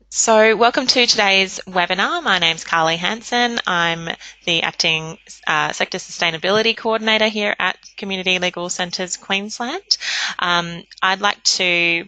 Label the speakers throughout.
Speaker 1: So welcome to today's webinar. My name's Carly Hansen. I'm the Acting Sector Sustainability Coordinator here at Community Legal Centres Queensland. I'd like to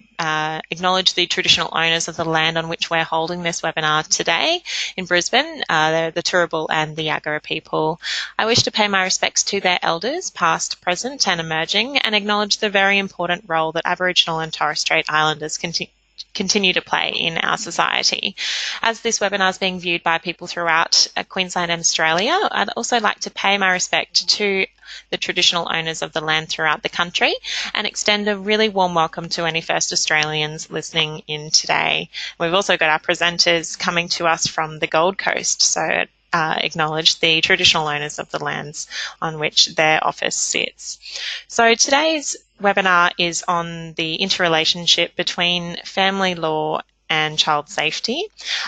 Speaker 1: acknowledge the traditional owners of the land on which we're holding this webinar today in Brisbane. They're the Turrbal and the Yagara people. I wish to pay my respects to their elders, past, present and emerging, and acknowledge the very important role that Aboriginal and Torres Strait Islanders continue to play in our society. As this webinar is being viewed by people throughout Queensland and Australia, I'd also like to pay my respect to the traditional owners of the land throughout the country and extend a really warm welcome to any First Australians listening in today. We've also got our presenters coming to us from the Gold Coast, so acknowledge the traditional owners of the lands on which their office sits. So today's webinar is on the interrelationship between family law and child safety.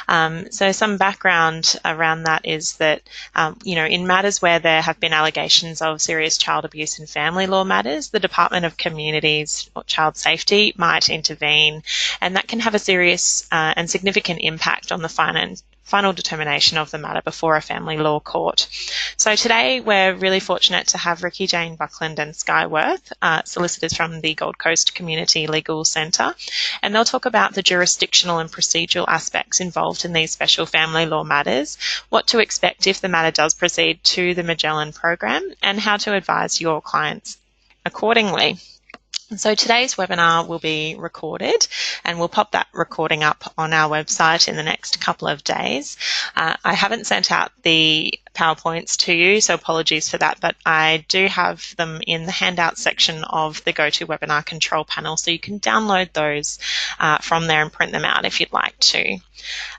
Speaker 1: So some background around that is that, in matters where there have been allegations of serious child abuse in family law matters, the Department of Communities or Child Safety might intervene, and that can have a serious and significant impact on the final determination of the matter before a family law court. So today we're really fortunate to have Ricky, Jane Buckland and Skye Worth, solicitors from the Gold Coast Community Legal Centre, and they'll talk about the jurisdictional and procedural aspects involved in these special family law matters, what to expect if the matter does proceed to the Magellan program, and how to advise your clients accordingly. So today's webinar will be recorded and we'll pop that recording up on our website in the next couple of days. I haven't sent out the PowerPoints to you, so apologies for that, but I do have them in the handout section of the GoToWebinar control panel, so you can download those from there and print them out if you'd like to.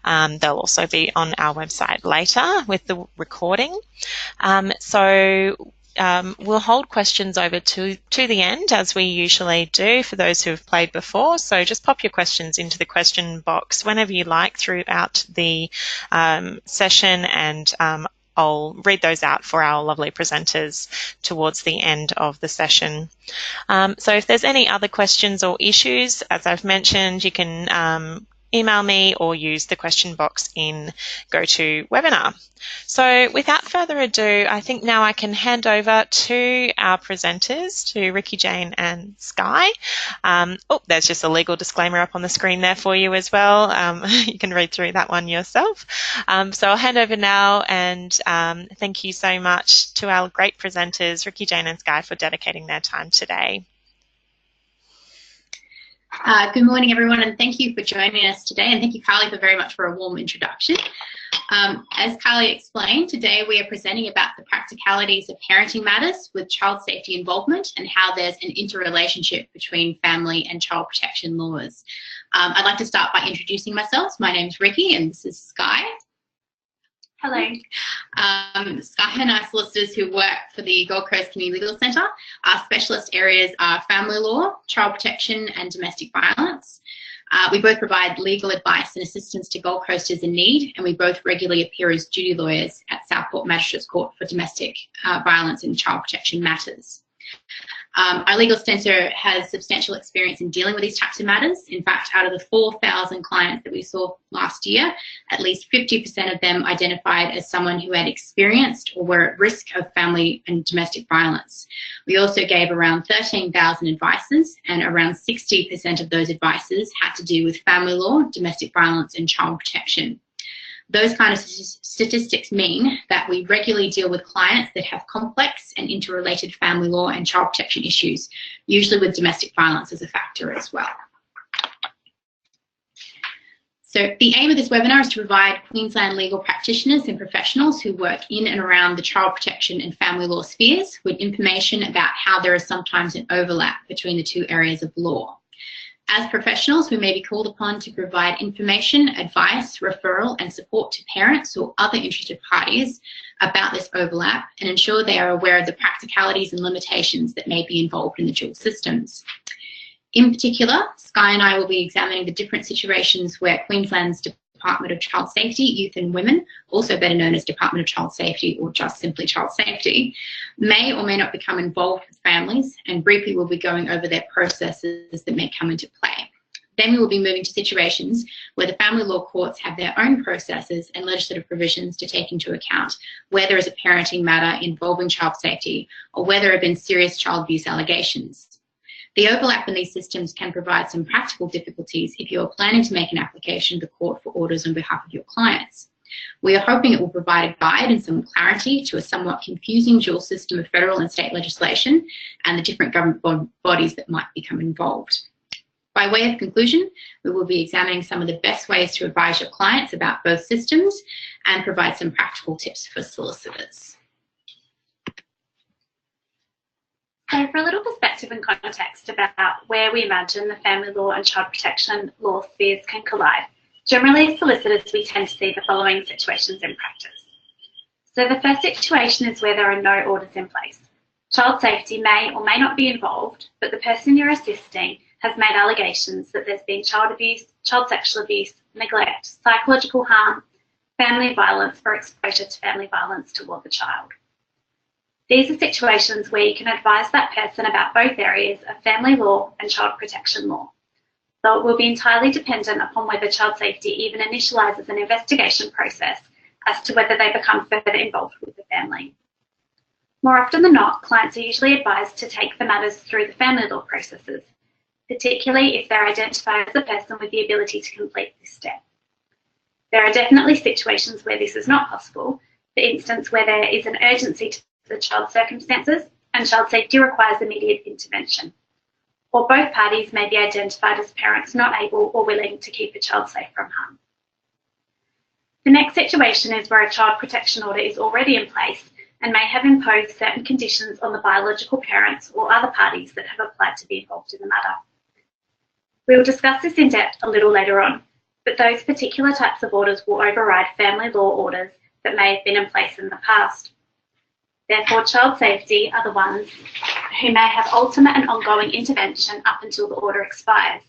Speaker 1: They'll also be on our website later with the recording. We'll hold questions over to the end, as we usually do for those who have played before. So just pop your questions into the question box whenever you like throughout the session, and I'll read those out for our lovely presenters towards the end of the session. So if there's any other questions or issues, as I've mentioned, you can email me or use the question box in GoToWebinar. So without further ado, I think now I can hand over to our presenters, to Ricky, Jane and Skye. There's just a legal disclaimer up on the screen there for you as well. You can read through that one yourself. So I'll hand over now, and thank you so much to our great presenters, Ricky, Jane and Skye, for dedicating their time today.
Speaker 2: Good morning, everyone, and thank you for joining us today. And thank you, Carly, very much for a warm introduction. As Carly explained, today we are presenting about the practicalities of parenting matters with child safety involvement and how there's an interrelationship between family and child protection laws. I'd like to start by introducing myself. My name's Ricky, and this is Skye. Hello. Skye and I, solicitors who work for the Gold Coast Community Legal Centre. Our specialist areas are family law, child protection and domestic violence. We both provide legal advice and assistance to Gold Coasters in need, and we both regularly appear as duty lawyers at Southport Magistrates Court for domestic violence and child protection matters. Our legal centre has substantial experience in dealing with these types of matters. In fact, out of the 4,000 clients that we saw last year, at least 50% of them identified as someone who had experienced or were at risk of family and domestic violence. We also gave around 13,000 advices, and around 60% of those advices had to do with family law, domestic violence and child protection. Those kind of statistics mean that we regularly deal with clients that have complex and interrelated family law and child protection issues, usually with domestic violence as a factor as well. So the aim of this webinar is to provide Queensland legal practitioners and professionals who work in and around the child protection and family law spheres with information about how there is sometimes an overlap between the two areas of law. As professionals, we may be called upon to provide information, advice, referral and support to parents or other interested parties about this overlap and ensure they are aware of the practicalities and limitations that may be involved in the dual systems. In particular, Skye and I will be examining the different situations where Queensland's Department of Child Safety, Youth and Women, also better known as Department of Child Safety or just simply Child Safety, may or may not become involved with families, and briefly we'll be going over their processes that may come into play. then we will be moving to situations where the family law courts have their own processes and legislative provisions to take into account where there is a parenting matter involving child safety or where there have been serious child abuse allegations. The overlap in these systems can provide some practical difficulties if you are planning to make an application to the court for orders on behalf of your clients. We are hoping it will provide a guide and some clarity to a somewhat confusing dual system of federal and state legislation and the different government bodies that might become involved. By way of conclusion, we will be examining some of the best ways to advise your clients about both systems and provide some practical tips for solicitors.
Speaker 3: So for a little perspective and context about where we imagine the family law and child protection law spheres can collide, generally as solicitors we tend to see the following situations in practice. So the first situation is where there are no orders in place. Child safety may or may not be involved, but the person you're assisting has made allegations that there's been child abuse, child sexual abuse, neglect, psychological harm, family violence, or exposure to family violence toward the child. These are situations where you can advise that person about both areas of family law and child protection law, though it will be entirely dependent upon whether child safety even initialises an investigation process as to whether they become further involved with the family. More often than not, clients are usually advised to take the matters through the family law processes, particularly if they're identified as a person with the ability to complete this step. There are definitely situations where this is not possible, for instance where there is an urgency to the child's circumstances and child safety requires immediate intervention, or both parties may be identified as parents not able or willing to keep a child safe from harm. The next situation is where a child protection order is already in place and may have imposed certain conditions on the biological parents or other parties that have applied to be involved in the matter. We will discuss this in depth a little later on, but those particular types of orders will override family law orders that may have been in place in the past. Therefore, child safety are the ones who may have ultimate and ongoing intervention up until the order expires,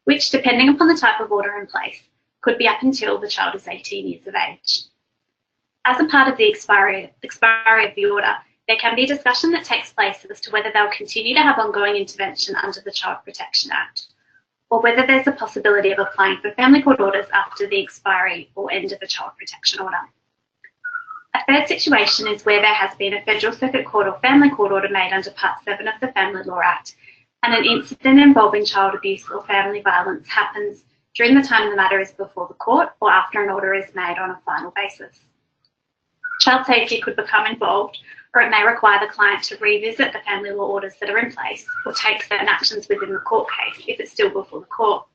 Speaker 3: which, depending upon the type of order in place, could be up until the child is 18 years of age. As a part of the expiry of the order, there can be a discussion that takes place as to whether they'll continue to have ongoing intervention under the Child Protection Act, or whether there's a possibility of applying for family court orders after the expiry or end of the child protection order. A third situation is where there has been a Federal Circuit Court or Family Court order made under Part 7 of the Family Law Act, and an incident involving child abuse or family violence happens during the time the matter is before the court or after an order is made on a final basis. Child safety could become involved, or it may require the client to revisit the family law orders that are in place or take certain actions within the court case if it's still before the court.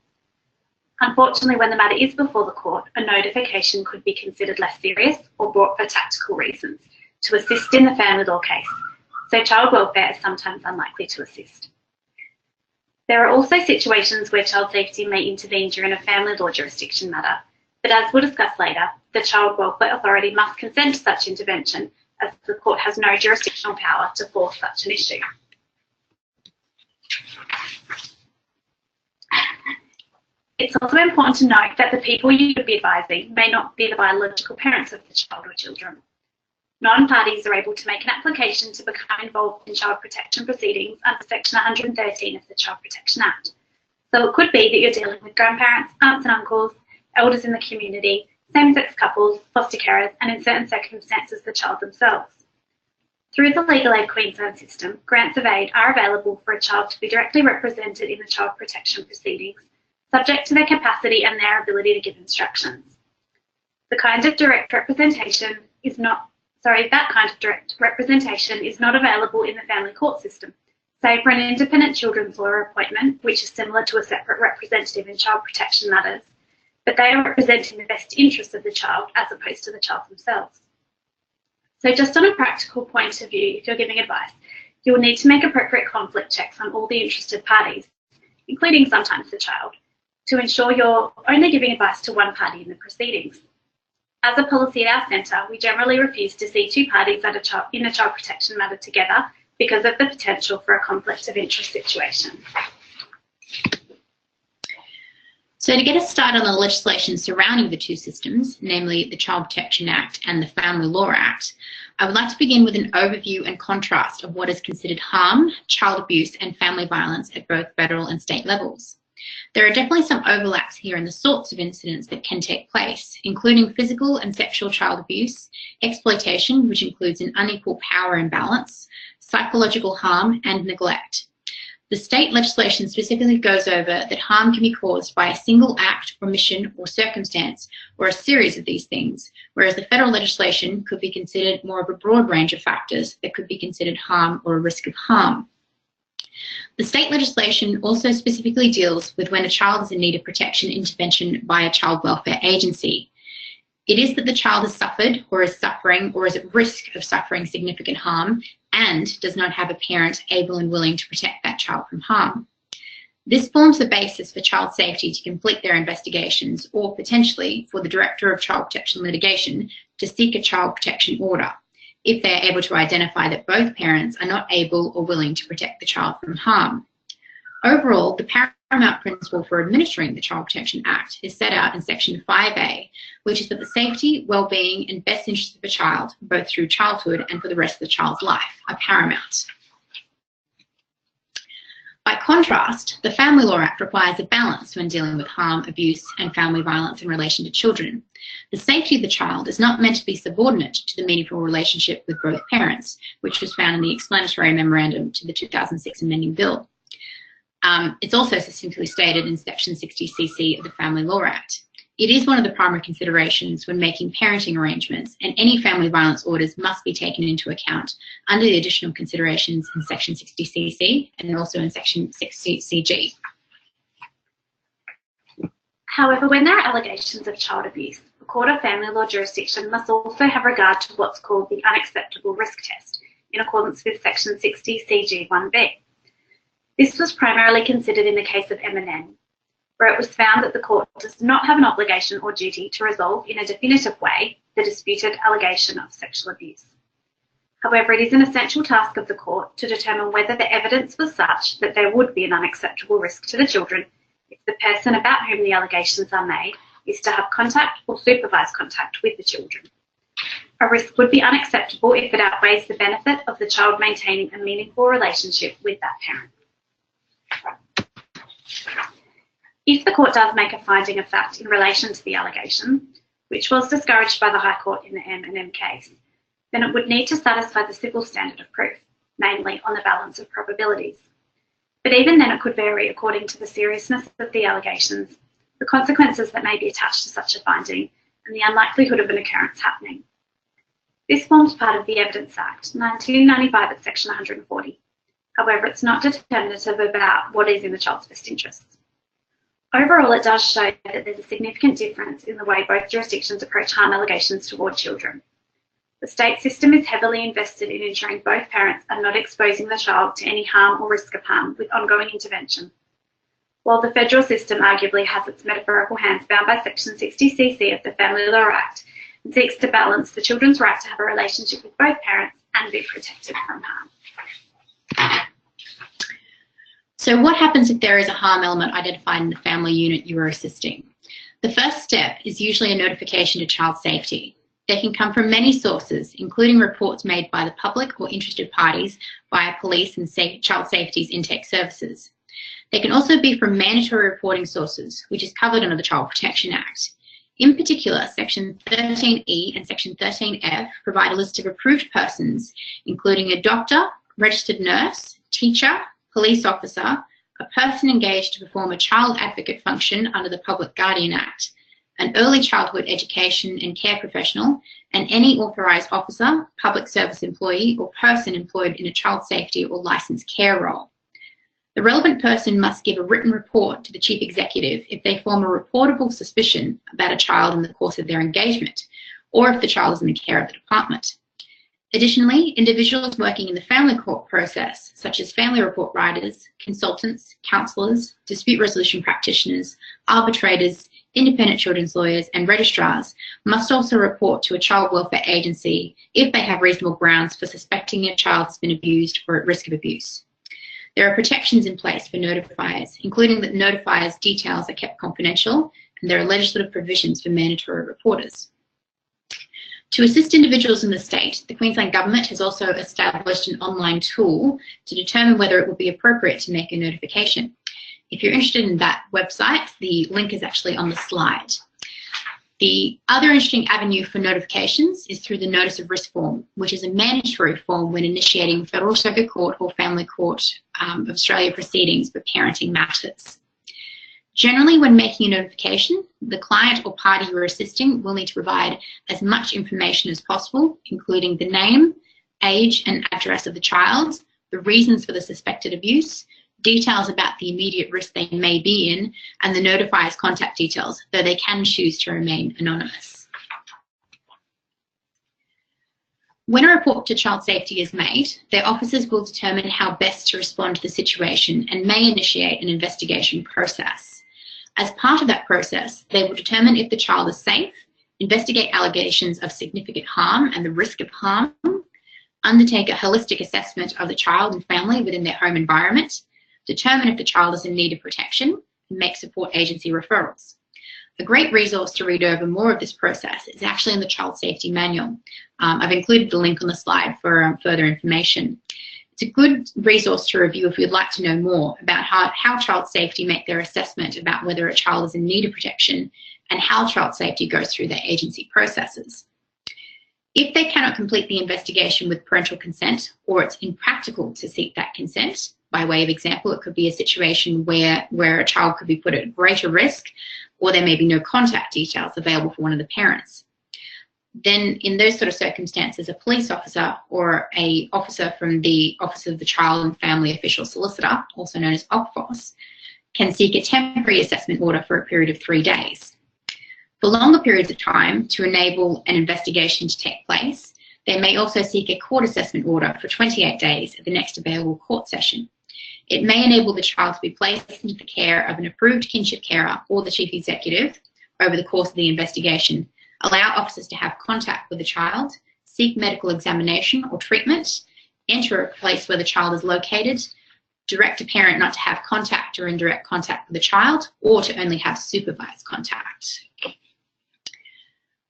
Speaker 3: Unfortunately, when the matter is before the court, a notification could be considered less serious or brought for tactical reasons to assist in the family law case, so child welfare is sometimes unlikely to assist. There are also situations where child safety may intervene during a family law jurisdiction matter, but as we'll discuss later, the Child Welfare Authority must consent to such intervention as the court has no jurisdictional power to force such an issue. It's also important to note that the people you would be advising may not be the biological parents of the child or children. Non-parties are able to make an application to become involved in child protection proceedings under Section 113 of the Child Protection Act. So it could be that you're dealing with grandparents, aunts and uncles, elders in the community, same-sex couples, foster carers, and in certain circumstances, the child themselves. Through the Legal Aid Queensland system, grants of aid are available for a child to be directly represented in the child protection proceedings, subject to their capacity and their ability to give instructions. That kind of direct representation is not available in the family court system, save for an independent children's lawyer appointment, which is similar to a separate representative in child protection matters, but they are representing the best interests of the child as opposed to the child themselves. So just on a practical point of view, if you're giving advice, you will need to make appropriate conflict checks on all the interested parties, including sometimes the child, to ensure you're only giving advice to one party in the proceedings. As a policy at our centre, we generally refuse to see two parties in a child protection matter together because of the potential for a conflict of interest situation.
Speaker 2: So to get us started on the legislation surrounding the two systems, namely the Child Protection Act and the Family Law Act, I would like to begin with an overview and contrast of what is considered harm, child abuse and family violence at both federal and state levels. There are definitely some overlaps here in the sorts of incidents that can take place, including physical and sexual child abuse, exploitation, which includes an unequal power imbalance, psychological harm, and neglect. The state legislation specifically goes over that harm can be caused by a single act, omission, or circumstance, or a series of these things, whereas the federal legislation could be considered more of a broad range of factors that could be considered harm or a risk of harm. The state legislation also specifically deals with when a child is in need of protection intervention by a child welfare agency. It is that the child has suffered or is suffering or is at risk of suffering significant harm and does not have a parent able and willing to protect that child from harm. This forms the basis for child safety to complete their investigations or potentially for the Director of Child Protection Litigation to seek a child protection order if they are able to identify that both parents are not able or willing to protect the child from harm. Overall, the paramount principle for administering the Child Protection Act is set out in Section 5A, which is that the safety, well-being, and best interests of a child, both through childhood and for the rest of the child's life, are paramount. By contrast, the Family Law Act requires a balance when dealing with harm, abuse, and family violence in relation to children. The safety of the child is not meant to be subordinate to the meaningful relationship with both parents, which was found in the explanatory memorandum to the 2006 amending bill. It's also succinctly stated in Section 60cc of the Family Law Act. It is one of the primary considerations when making parenting arrangements, and any family violence orders must be taken into account under the additional considerations in Section 60cc and also in Section 60cg.
Speaker 3: However, when there are allegations of child abuse, the Court of Family Law jurisdiction must also have regard to what's called the unacceptable risk test, in accordance with Section 60cg1b. This was primarily considered in the case of M&N, where it was found that the court does not have an obligation or duty to resolve in a definitive way the disputed allegation of sexual abuse. However, it is an essential task of the court to determine whether the evidence was such that there would be an unacceptable risk to the children if the person about whom the allegations are made is to have contact or supervise contact with the children. A risk would be unacceptable if it outweighs the benefit of the child maintaining a meaningful relationship with that parent. If the court does make a finding of fact in relation to the allegation, which was discouraged by the High Court in the M&M case, then it would need to satisfy the civil standard of proof, namely on the balance of probabilities. But even then it could vary according to the seriousness of the allegations, the consequences that may be attached to such a finding, and the unlikelihood of an occurrence happening. This forms part of the Evidence Act, 1995 at Section 140. However, it's not determinative about what is in the child's best interests. Overall, it does show that there's a significant difference in the way both jurisdictions approach harm allegations toward children. The state system is heavily invested in ensuring both parents are not exposing the child to any harm or risk of harm with ongoing intervention, while the federal system arguably has its metaphorical hands bound by Section 60cc of the Family Law Act and seeks to balance the children's right to have a relationship with both parents and be protected from harm.
Speaker 2: So what happens if there is a harm element identified in the family unit you are assisting? The first step is usually a notification to child safety. They can come from many sources, including reports made by the public or interested parties via police and child safety's intake services. They can also be from mandatory reporting sources, which is covered under the Child Protection Act. In particular, Section 13E and Section 13F provide a list of approved persons, including a doctor, registered nurse, teacher, police officer, a person engaged to perform a child advocate function under the Public Guardian Act, an early childhood education and care professional, and any authorised officer, public service employee, or person employed in a child safety or licensed care role. The relevant person must give a written report to the Chief Executive if they form a reportable suspicion about a child in the course of their engagement, or if the child is in the care of the department. Additionally, individuals working in the family court process, such as family report writers, consultants, counsellors, dispute resolution practitioners, arbitrators, independent children's lawyers, and registrars, must also report to a child welfare agency if they have reasonable grounds for suspecting a child has been abused or at risk of abuse. There are protections in place for notifiers, including that notifiers' details are kept confidential, and there are legislative provisions for mandatory reporters. To assist individuals in the state, the Queensland Government has also established an online tool to determine whether it would be appropriate to make a notification. If you're interested in that website, the link is actually on the slide. The other interesting avenue for notifications is through the Notice of Risk form, which is a mandatory form when initiating Federal Circuit Court or Family Court of Australia proceedings for parenting matters. Generally, when making a notification, the client or party you're assisting will need to provide as much information as possible, including the name, age and address of the child, the reasons for the suspected abuse, details about the immediate risk they may be in, and the notifier's contact details, though they can choose to remain anonymous. When a report to child safety is made, their officers will determine how best to respond to the situation and may initiate an investigation process. As part of that process, they will determine if the child is safe, investigate allegations of significant harm and the risk of harm, undertake a holistic assessment of the child and family within their home environment, determine if the child is in need of protection, and make support agency referrals. A great resource to read over more of this process is actually in the Child Safety Manual. I've included the link on the slide for further information. It's a good resource to review if you'd like to know more about how child safety make their assessment about whether a child is in need of protection and how child safety goes through their agency processes. If they cannot complete the investigation with parental consent, or it's impractical to seek that consent, by way of example, it could be a situation where a child could be put at greater risk, or there may be no contact details available for one of the parents. Then in those sort of circumstances, a police officer or an officer from the Office of the Child and Family Official Solicitor, also known as OFFOS, can seek a temporary assessment order for a period of 3 days. For longer periods of time, to enable an investigation to take place, they may also seek a court assessment order for 28 days at the next available court session. It may enable the child to be placed into the care of an approved kinship carer or the chief executive over the course of the investigation, allow officers to have contact with the child, seek medical examination or treatment, enter a place where the child is located, direct a parent not to have contact or indirect contact with the child, or to only have supervised contact.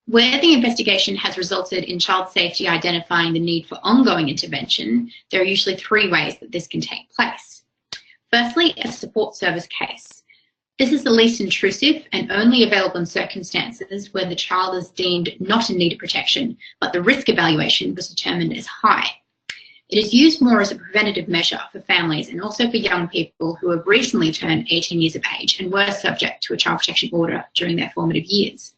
Speaker 2: Where the investigation has resulted in child safety identifying the need for ongoing intervention, there are usually 3 ways that this can take place. Firstly, a support service case. This is the least intrusive and only available in circumstances where the child is deemed not in need of protection, but the risk evaluation was determined as high. It is used more as a preventative measure for families and also for young people who have recently turned 18 years of age and were subject to a child protection order during their formative years.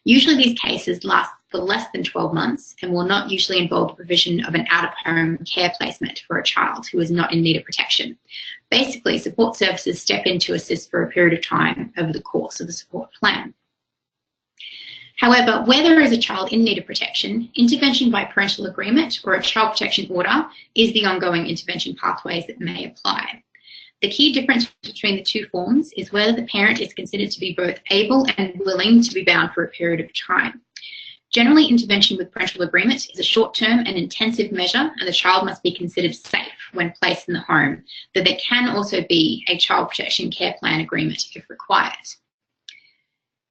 Speaker 2: Usually these cases last for less than 12 months and will not usually involve the provision of an out-of-home care placement for a child who is not in need of protection. Basically, support services step in to assist for a period of time over the course of the support plan. However, where there is a child in need of protection, intervention by parental agreement or a child protection order is the ongoing intervention pathways that may apply. The key difference between the 2 forms is whether the parent is considered to be both able and willing to be bound for a period of time. Generally, intervention with parental agreement is a short-term and intensive measure, and the child must be considered safe when placed in the home, though there can also be a child protection care plan agreement if required.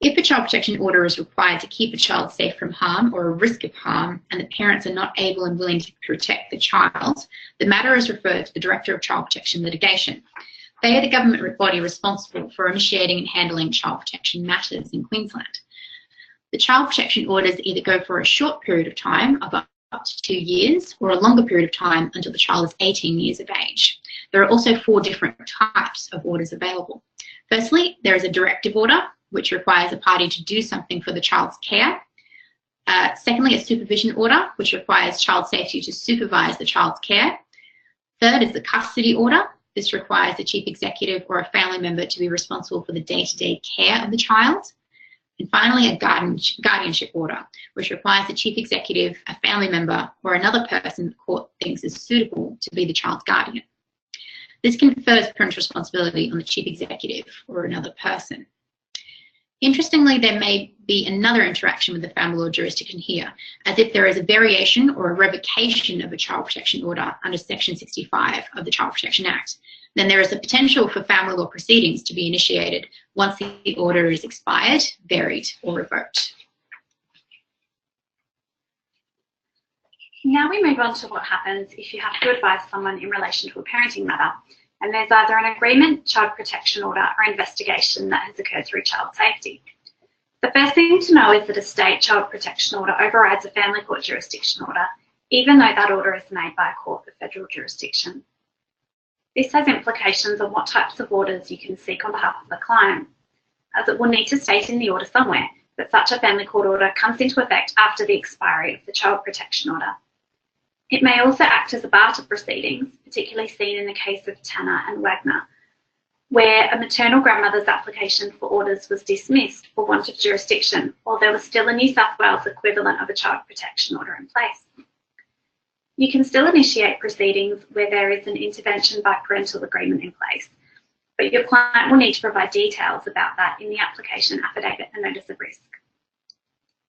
Speaker 2: If a child protection order is required to keep a child safe from harm or a risk of harm, and the parents are not able and willing to protect the child, the matter is referred to the Director of Child Protection Litigation. They are the government body responsible for initiating and handling child protection matters in Queensland. The child protection orders either go for a short period of time of up to 2 years or a longer period of time until the child is 18 years of age. There are also 4 different types of orders available. Firstly, there is a directive order, which requires a party to do something for the child's care. Secondly, a supervision order, which requires child safety to supervise the child's care. Third is the custody order. This requires the chief executive or a family member to be responsible for the day-to-day care of the child. And finally, a guardianship order, which requires the chief executive, a family member, or another person the court thinks is suitable to be the child's guardian. This confers parental responsibility on the chief executive or another person. Interestingly, there may be another interaction with the family law jurisdiction here, as if there is a variation or a revocation of a child protection order under Section 65 of the Child Protection Act. Then there is a potential for family law proceedings to be initiated once the order is expired, varied, or revoked.
Speaker 3: Now we move on to what happens if you have to advise someone in relation to a parenting matter. and there's either an agreement, child protection order, or investigation that has occurred through child safety. The first thing to know is that a state child protection order overrides a family court jurisdiction order, even though that order is made by a court of federal jurisdiction. This has implications on what types of orders you can seek on behalf of a client, as it will need to state in the order somewhere that such a family court order comes into effect after the expiry of the child protection order. It may also act as a bar to proceedings, particularly seen in the case of Tanner and Wagner, where a maternal grandmother's application for orders was dismissed for want of jurisdiction, while there was still a New South Wales equivalent of a child protection order in place. You can still initiate proceedings where there is an intervention by parental agreement in place, but your client will need to provide details about that in the application affidavit and notice of risk.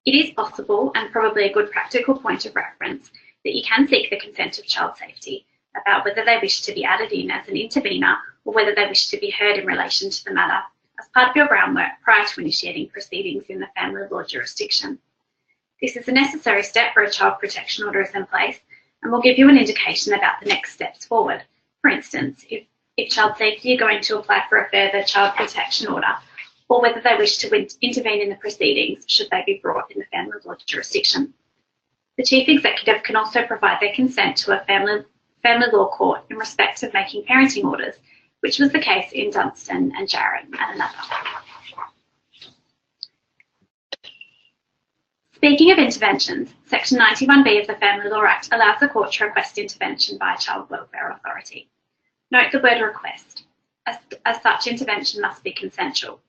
Speaker 3: It is possible, and probably a good practical point of reference, that you can seek the consent of child safety about whether they wish to be added in as an intervener or whether they wish to be heard in relation to the matter as part of your groundwork prior to initiating proceedings in the family law jurisdiction. This is a necessary step for a child protection order is in place and will give you an indication about the next steps forward. For instance, if child safety are going to apply for a further child protection order, or whether they wish to intervene in the proceedings should they be brought in the family law jurisdiction. The Chief Executive can also provide their consent to a family law court in respect of making parenting orders, which was the case in Dunstan and Jarrett and another. Speaking of interventions, Section 91B of the Family Law Act allows the court to request intervention by a child welfare authority. Note the word request, as such intervention must be consensual.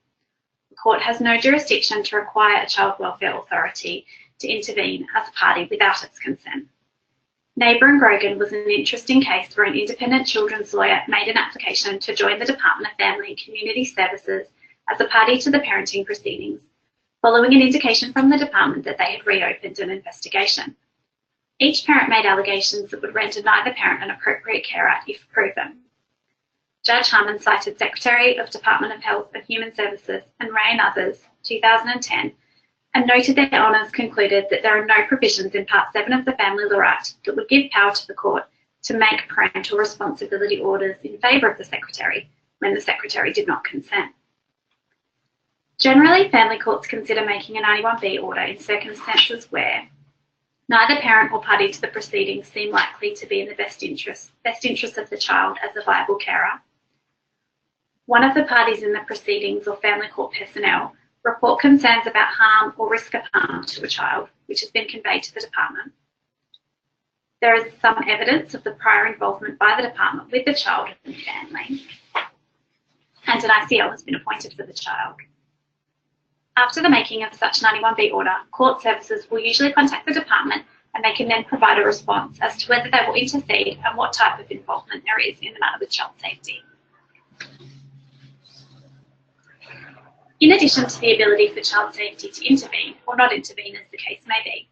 Speaker 3: The court has no jurisdiction to require a child welfare authority to intervene as a party without its consent. Neighbour and Grogan was an interesting case where an independent children's lawyer made an application to join the Department of Family and Community Services as a party to the parenting proceedings, following an indication from the department that they had reopened an investigation. Each parent made allegations that would render neither parent an appropriate carer if proven. Judge Harmon cited Secretary of Department of Health and Human Services and Ray and others, 2010, and noted their honours concluded that there are no provisions in Part 7 of the Family Law Act that would give power to the court to make parental responsibility orders in favour of the Secretary when the Secretary did not consent. Generally, family courts consider making a 91B order in circumstances where neither parent or party to the proceedings seem likely to be in the best interest of the child as a viable carer. One of the parties in the proceedings or family court personnel report concerns about harm or risk of harm to a child, which has been conveyed to the department. There is some evidence of the prior involvement by the department with the child and family, and an ICL has been appointed for the child. After the making of such 91B order, court services will usually contact the department and they can then provide a response as to whether they will intercede and what type of involvement there is in the matter with child safety. In addition to the ability for child safety to intervene or not intervene as the case may be,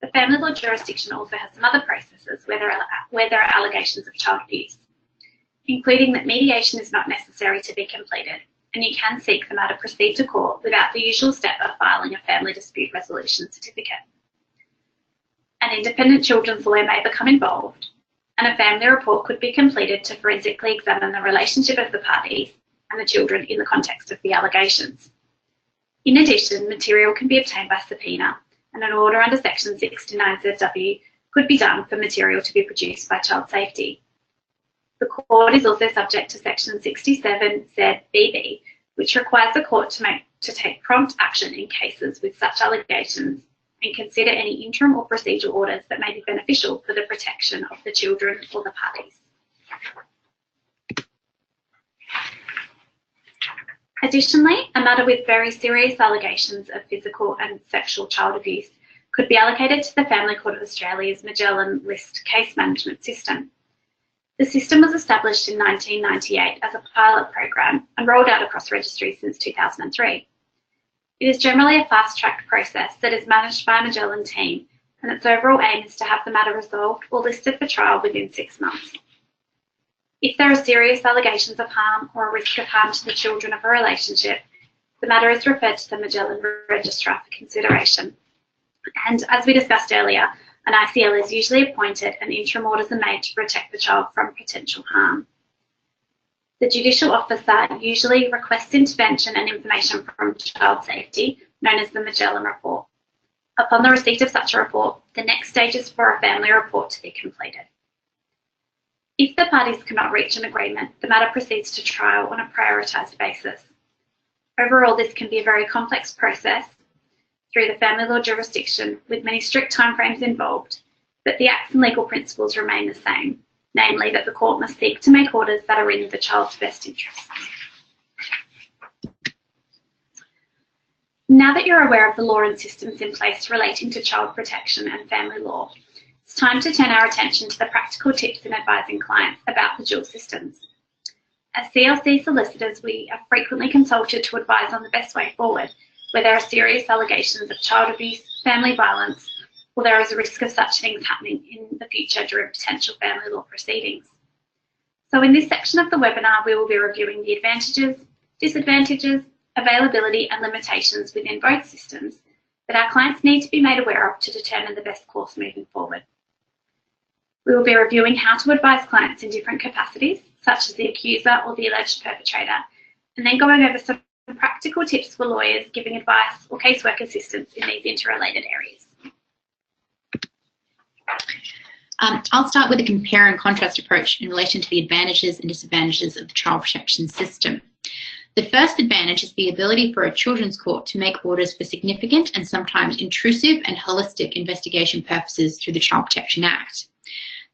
Speaker 3: the family law jurisdiction also has some other processes where there are allegations of child abuse, including that mediation is not necessary to be completed, and you can seek the matter proceed to court without the usual step of filing a family dispute resolution certificate. An independent children's lawyer may become involved, and a family report could be completed to forensically examine the relationship of the parties and the children in the context of the allegations. In addition, material can be obtained by subpoena, and an order under Section 69 ZW could be done for material to be produced by child safety. The court is also subject to Section 67 ZBB, which requires the court to take prompt action in cases with such allegations and consider any interim or procedural orders that may be beneficial for the protection of the children or the parties. Additionally, a matter with very serious allegations of physical and sexual child abuse could be allocated to the Family Court of Australia's Magellan List case management system. The system was established in 1998 as a pilot program and rolled out across registries since 2003. It is generally a fast-tracked process that is managed by a Magellan team, and its overall aim is to have the matter resolved or listed for trial within 6 months. If there are serious allegations of harm or a risk of harm to the children of a relationship, the matter is referred to the Magellan Registrar for consideration. And as we discussed earlier, an ICL is usually appointed and interim orders are made to protect the child from potential harm. The judicial officer usually requests intervention and information from child safety, known as the Magellan Report. Upon the receipt of such a report, the next stage is for a family report to be completed. If the parties cannot reach an agreement, the matter proceeds to trial on a prioritised basis. Overall, this can be a very complex process through the family law jurisdiction with many strict timeframes involved, but the acts and legal principles remain the same, namely that the court must seek to make orders that are in the child's best interests. Now that you're aware of the law and systems in place relating to child protection and family law, it's time to turn our attention to the practical tips in advising clients about the dual systems. As CLC solicitors, we are frequently consulted to advise on the best way forward where there are serious allegations of child abuse, family violence, or there is a risk of such things happening in the future during potential family law proceedings. So in this section of the webinar, we will be reviewing the advantages, disadvantages, availability and limitations within both systems that our clients need to be made aware of to determine the best course moving forward. We will be reviewing how to advise clients in different capacities, such as the accuser or the alleged perpetrator, and then going over some practical tips for lawyers giving advice or casework assistance in these interrelated areas.
Speaker 2: I'll start with a compare and contrast approach in relation to the advantages and disadvantages of the child protection system. The first advantage is the ability for a children's court to make orders for significant and sometimes intrusive and holistic investigation purposes through the Child Protection Act.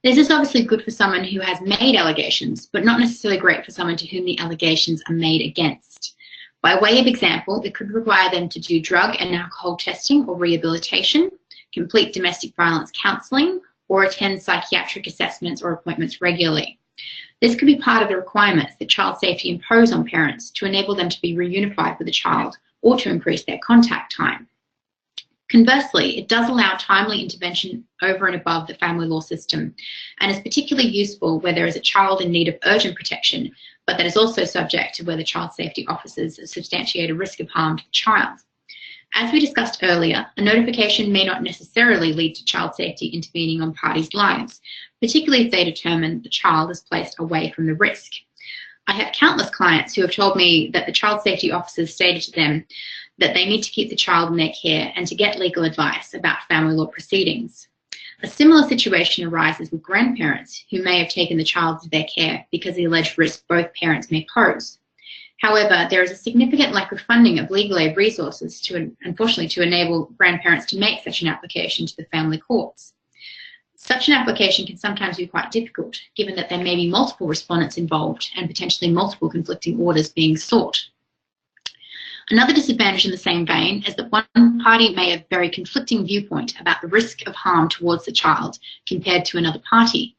Speaker 2: This is obviously good for someone who has made allegations, but not necessarily great for someone to whom the allegations are made against. By way of example, it could require them to do drug and alcohol testing or rehabilitation, complete domestic violence counselling, or attend psychiatric assessments or appointments regularly. This could be part of the requirements that child safety impose on parents to enable them to be reunified with the child or to increase their contact time. Conversely, it does allow timely intervention over and above the family law system and is particularly useful where there is a child in need of urgent protection, but that is also subject to where the child safety officers substantiate a risk of harm to the child. As we discussed earlier, a notification may not necessarily lead to child safety intervening on parties' lives, particularly if they determine the child is placed away from the risk. I have countless clients who have told me that the child safety officers stated to them that they need to keep the child in their care and to get legal advice about family law proceedings. A similar situation arises with grandparents who may have taken the child into their care because of the alleged risk both parents may pose. However, there is a significant lack of funding of legal aid resources unfortunately, to enable grandparents to make such an application to the family courts. Such an application can sometimes be quite difficult, given that there may be multiple respondents involved and potentially multiple conflicting orders being sought. Another disadvantage in the same vein is that one party may have a very conflicting viewpoint about the risk of harm towards the child compared to another party.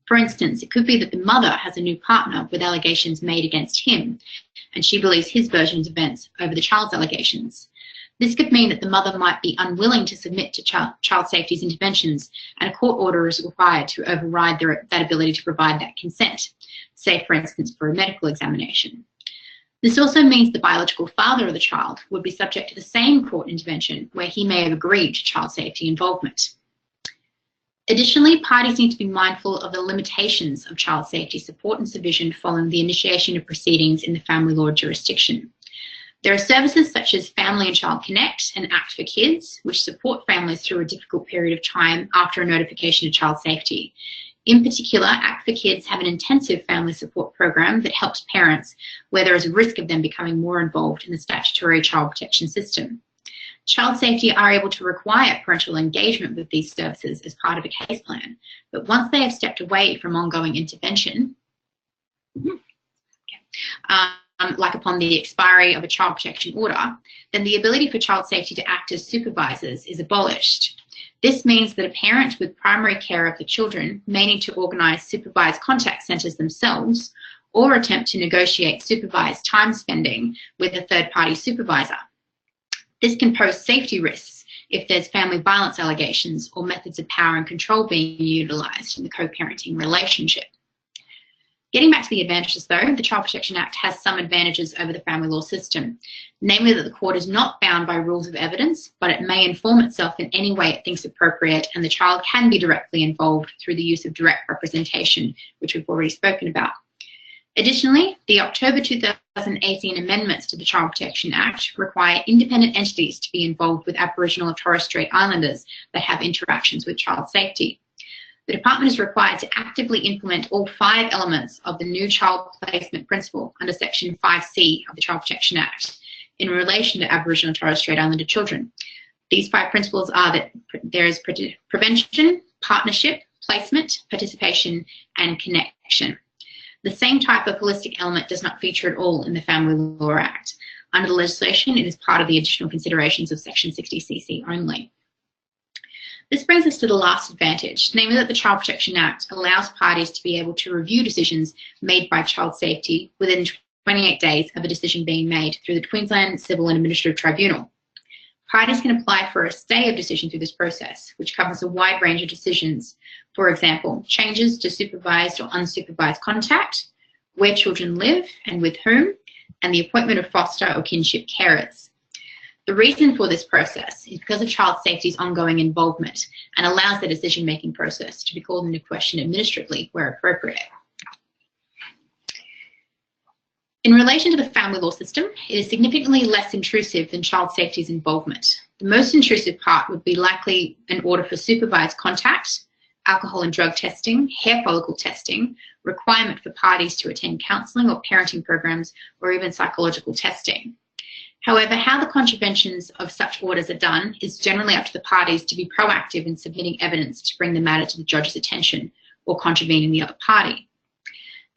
Speaker 2: For instance, it could be that the mother has a new partner with allegations made against him, and she believes his version of events over the child's allegations. This could mean that the mother might be unwilling to submit to child safety's interventions, and a court order is required to override that ability to provide that consent, say, for instance, for a medical examination. This also means the biological father of the child would be subject to the same court intervention where he may have agreed to child safety involvement. Additionally, parties need to be mindful of the limitations of child safety support and supervision following the initiation of proceedings in the family law jurisdiction. There are services such as Family and Child Connect and Act for Kids, which support families through a difficult period of time after a notification of child safety. In particular, Act for Kids have an intensive family support program that helps parents where there is a risk of them becoming more involved in the statutory child protection system. Child safety are able to require parental engagement with these services as part of a case plan, but once they have stepped away from ongoing intervention, like upon the expiry of a child protection order, then the ability for child safety to act as supervisors is abolished. This means that a parent with primary care of the children may need to organise supervised contact centres themselves or attempt to negotiate supervised time spending with a third-party supervisor. This can pose safety risks if there's family violence allegations or methods of power and control being utilised in the co-parenting relationship. Getting back to the advantages though, the Child Protection Act has some advantages over the family law system, namely that the court is not bound by rules of evidence, but it may inform itself in any way it thinks appropriate, and the child can be directly involved through the use of direct representation, which we've already spoken about. Additionally, the October 2018 amendments to the Child Protection Act require independent entities to be involved with Aboriginal and Torres Strait Islanders that have interactions with child safety. The Department is required to actively implement all 5 elements of the new child placement principle under Section 5C of the Child Protection Act in relation to Aboriginal and Torres Strait Islander children. These 5 principles are that there is prevention, partnership, placement, participation, and connection. The same type of holistic element does not feature at all in the Family Law Act. Under the legislation, it is part of the additional considerations of Section 60cc only. This brings us to the last advantage, namely that the Child Protection Act allows parties to be able to review decisions made by child safety within 28 days of a decision being made through the Queensland Civil and Administrative Tribunal. Parties can apply for a stay of decision through this process, which covers a wide range of decisions. For example, changes to supervised or unsupervised contact, where children live and with whom, and the appointment of foster or kinship carers. The reason for this process is because of child safety's ongoing involvement and allows the decision-making process to be called into question administratively where appropriate. In relation to the family law system, it is significantly less intrusive than child safety's involvement. The most intrusive part would be likely an order for supervised contact, alcohol and drug testing, hair follicle testing, requirement for parties to attend counselling or parenting programs, or even psychological testing. However, how the contraventions of such orders are done is generally up to the parties to be proactive in submitting evidence to bring the matter to the judge's attention or contravening the other party.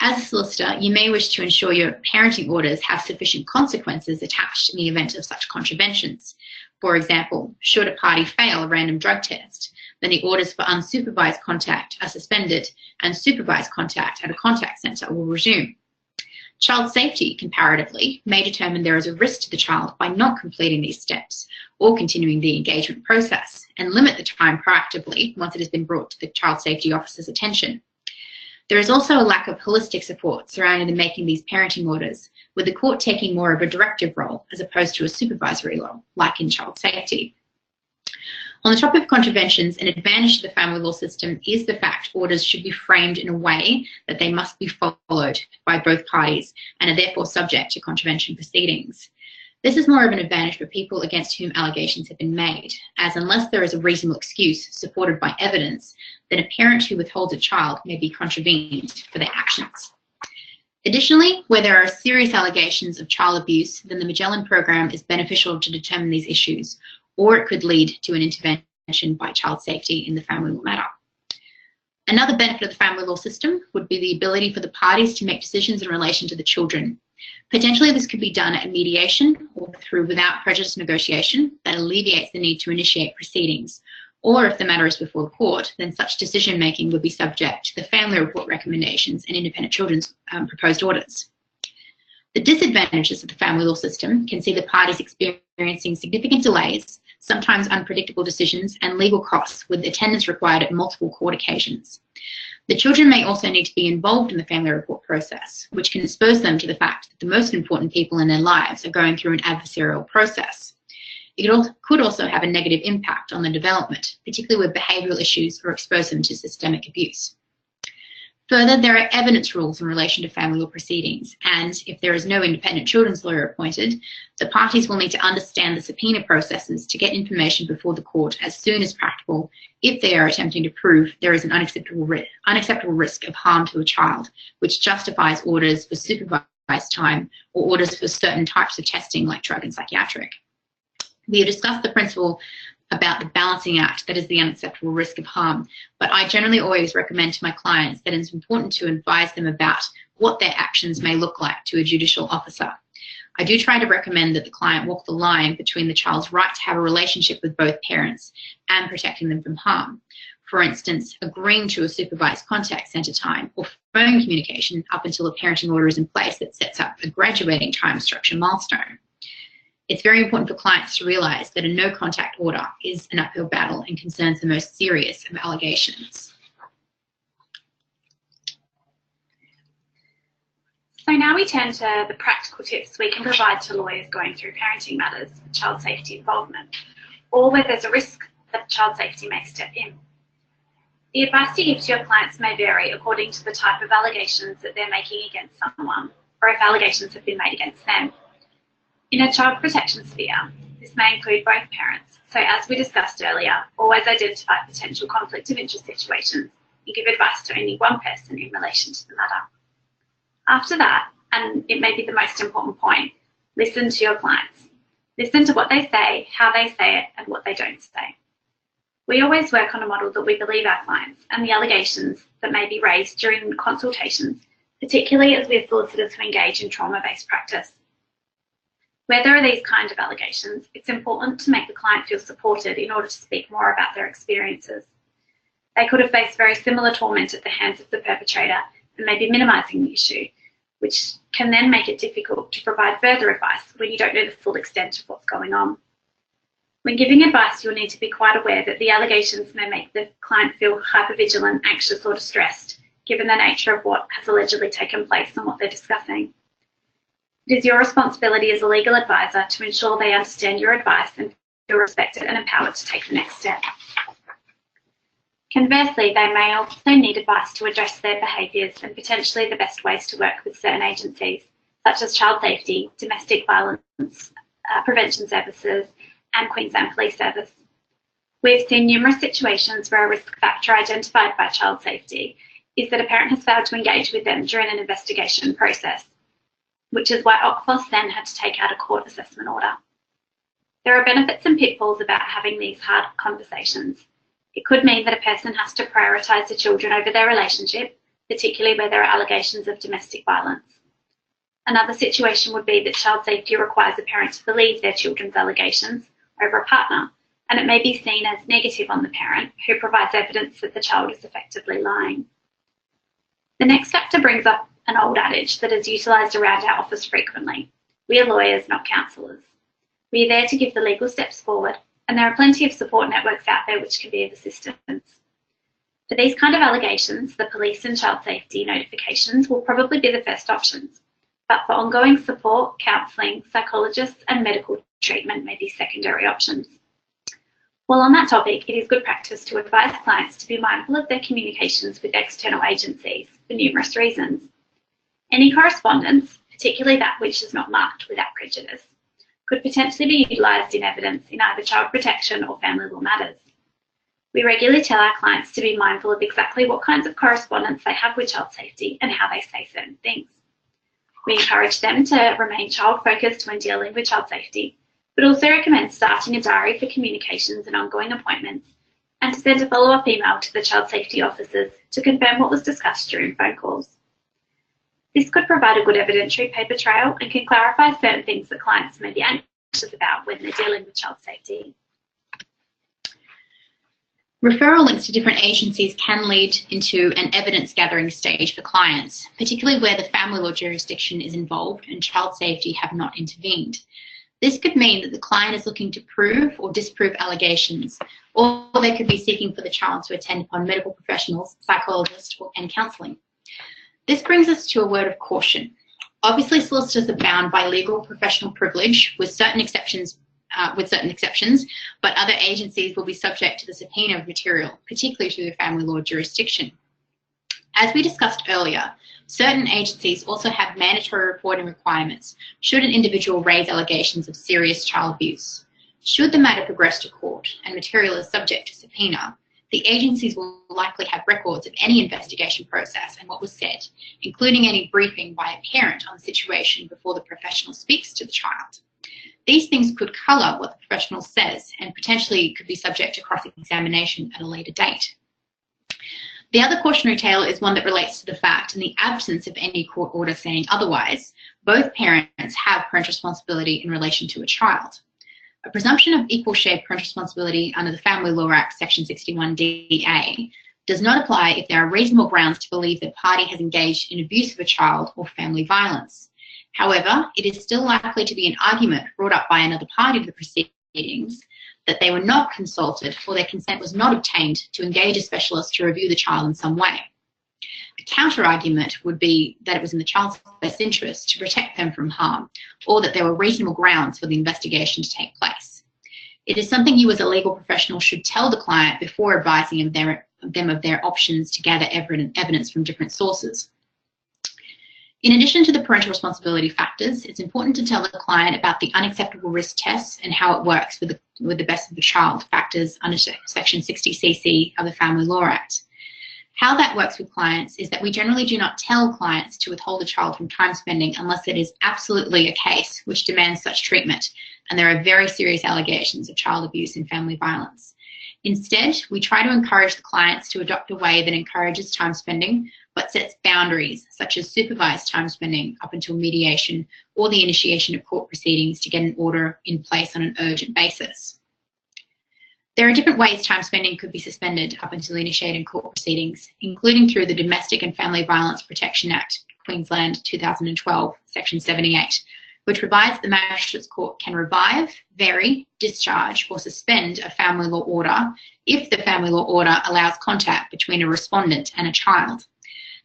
Speaker 2: As a solicitor, you may wish to ensure your parenting orders have sufficient consequences attached in the event of such contraventions. For example, should a party fail a random drug test, then the orders for unsupervised contact are suspended and supervised contact at a contact centre will resume. Child safety, comparatively, may determine there is a risk to the child by not completing these steps or continuing the engagement process and limit the time proactively once it has been brought to the child safety officer's attention. There is also a lack of holistic support surrounding the making these parenting orders, with the court taking more of a directive role as opposed to a supervisory role, like in child safety. On the topic of contraventions, an advantage to the family law system is the fact orders should be framed in a way that they must be followed by both parties and are therefore subject to contravention proceedings. This is more of an advantage for people against whom allegations have been made, as unless there is a reasonable excuse supported by evidence, then a parent who withholds a child may be contravened for their actions. Additionally, where there are serious allegations of child abuse, then the Magellan program is beneficial to determine these issues, or it could lead to an intervention by child safety in the family law matter. Another benefit of the family law system would be the ability for the parties to make decisions in relation to the children. Potentially, this could be done at mediation or through without prejudice negotiation that alleviates the need to initiate proceedings. Or if the matter is before the court, then such decision-making would be subject to the family report recommendations and independent children's proposed orders. The disadvantages of the family law system can see the parties experiencing significant delays, sometimes unpredictable decisions, and legal costs with attendance required at multiple court occasions. The children may also need to be involved in the family report process, which can expose them to the fact that the most important people in their lives are going through an adversarial process. It could also have a negative impact on the development, particularly where behavioural issues or expose them to systemic abuse. Further, there are evidence rules in relation to family law proceedings, and if there is no independent children's lawyer appointed, the parties will need to understand the subpoena processes to get information before the court as soon as practical if they are attempting to prove there is an unacceptable risk of harm to a child, which justifies orders for supervised time or orders for certain types of testing like drug and psychiatric. We have discussed the principle about the balancing act, that is the unacceptable risk of harm, but I generally always recommend to my clients that it's important to advise them about what their actions may look like to a judicial officer. I do try to recommend that the client walk the line between the child's right to have a relationship with both parents and protecting them from harm. For instance, agreeing to a supervised contact centre time or phone communication up until a parenting order is in place that sets up a graduating time structure milestone. It's very important for clients to realise that a no-contact order is an uphill battle and concerns the most serious of allegations.
Speaker 3: So now we turn to the practical tips we can provide to lawyers going through parenting matters with child safety involvement, or where there's a risk that child safety may step in. The advice you give to your clients may vary according to the type of allegations that they're making against someone, or if allegations have been made against them. In a child protection sphere, this may include both parents. So as we discussed earlier, always identify potential conflict of interest situations and give advice to only one person in relation to the matter. After that, and it may be the most important point, listen to your clients. Listen to what they say, how they say it, and what they don't say. We always work on a model that we believe our clients and the allegations that may be raised during consultations, particularly as we're solicitors who engage in trauma-based practice. Where there are these kind of allegations, it's important to make the client feel supported in order to speak more about their experiences. They could have faced very similar torment at the hands of the perpetrator and may be minimising the issue, which can then make it difficult to provide further advice when you don't know the full extent of what's going on. When giving advice, you'll need to be quite aware that the allegations may make the client feel hypervigilant, anxious or distressed, given the nature of what has allegedly taken place and what they're discussing. It is your responsibility as a legal advisor to ensure they understand your advice and feel respected and empowered to take the next step. Conversely, they may also need advice to address their behaviours and potentially the best ways to work with certain agencies, such as child safety, domestic violence prevention services, and Queensland Police Service. We've seen numerous situations where a risk factor identified by child safety is that a parent has failed to engage with them during an investigation process, which is why OCFOS then had to take out a court assessment order. There are benefits and pitfalls about having these hard conversations. It could mean that a person has to prioritise the children over their relationship, particularly where there are allegations of domestic violence. Another situation would be that child safety requires a parent to believe their children's allegations over a partner, and it may be seen as negative on the parent who provides evidence that the child is effectively lying. The next factor brings up an old adage that is utilised around our office frequently. We are lawyers, not counsellors. We are there to give the legal steps forward, and there are plenty of support networks out there which can be of assistance. For these kind of allegations, the police and child safety notifications will probably be the first options, but for ongoing support, counselling, psychologists and medical treatment may be secondary options. While on that topic, it is good practice to advise clients to be mindful of their communications with external agencies for numerous reasons. Any correspondence, particularly that which is not marked without prejudice, could potentially be utilised in evidence in either child protection or family law matters. We regularly tell our clients to be mindful of exactly what kinds of correspondence they have with child safety and how they say certain things. We encourage them to remain child-focused when dealing with child safety, but also recommend starting a diary for communications and ongoing appointments, and to send a follow-up email to the child safety officers to confirm what was discussed during phone calls. This could provide a good evidentiary paper trail and can clarify certain things that clients may be anxious about when they're dealing with child safety.
Speaker 2: Referral links to different agencies can lead into an evidence gathering stage for clients, particularly where the family law jurisdiction is involved and child safety have not intervened. This could mean that the client is looking to prove or disprove allegations, or they could be seeking for the child to attend upon medical professionals, psychologists, and counselling. This brings us to a word of caution. Obviously, solicitors are bound by legal professional privilege with certain exceptions, but other agencies will be subject to the subpoena of material, particularly through the family law jurisdiction. As we discussed earlier, certain agencies also have mandatory reporting requirements should an individual raise allegations of serious child abuse. Should the matter progress to court and material is subject to subpoena, the agencies will likely have records of any investigation process and what was said, including any briefing by a parent on the situation before the professional speaks to the child. These things could colour what the professional says and potentially could be subject to cross-examination at a later date. The other cautionary tale is one that relates to the fact, in the absence of any court order saying otherwise, both parents have parental responsibility in relation to a child. A presumption of equal shared parental responsibility under the Family Law Act, Section 61DA, does not apply if there are reasonable grounds to believe the party has engaged in abuse of a child or family violence. However, it is still likely to be an argument brought up by another party to the proceedings that they were not consulted or their consent was not obtained to engage a specialist to review the child in some way. A counter-argument would be that it was in the child's best interest to protect them from harm, or that there were reasonable grounds for the investigation to take place. It is something you as a legal professional should tell the client before advising them them of their options to gather evidence from different sources. In addition to the parental responsibility factors, it's important to tell the client about the unacceptable risk tests and how it works with the best of the child factors under Section 60cc of the Family Law Act. How that works with clients is that we generally do not tell clients to withhold a child from time spending unless it is absolutely a case which demands such treatment, and there are very serious allegations of child abuse and family violence. Instead, we try to encourage the clients to adopt a way that encourages time spending, but sets boundaries, such as supervised time spending up until mediation or the initiation of court proceedings to get an order in place on an urgent basis. There are different ways time spending could be suspended up until initiating court proceedings, including through the Domestic and Family Violence Protection Act, Queensland 2012, Section 78, which provides the Magistrates Court can revive, vary, discharge, or suspend a family law order if the family law order allows contact between a respondent and a child.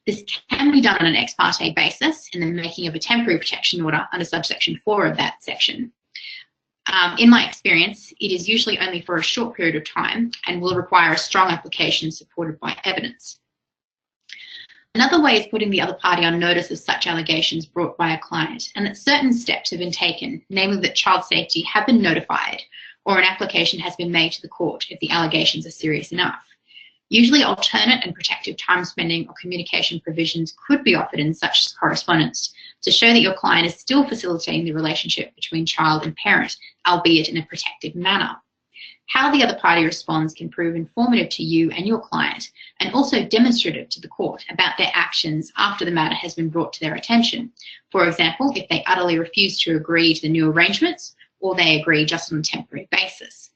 Speaker 2: This can be done on an ex parte basis in the making of a temporary protection order under subsection 4 of that section. In my experience, it is usually only for a short period of time and will require a strong application supported by evidence. Another way is putting the other party on notice of such allegations brought by a client and that certain steps have been taken, namely that child safety have been notified or an application has been made to the court if the allegations are serious enough. Usually alternate and protective time spending or communication provisions could be offered in such correspondence to show that your client is still facilitating the relationship between child and parent, albeit in a protective manner. How the other party responds can prove informative to you and your client, and also demonstrative to the court about their actions after the matter has been brought to their attention. For example, if they utterly refuse to agree to the new arrangements, or they agree just on a temporary basis.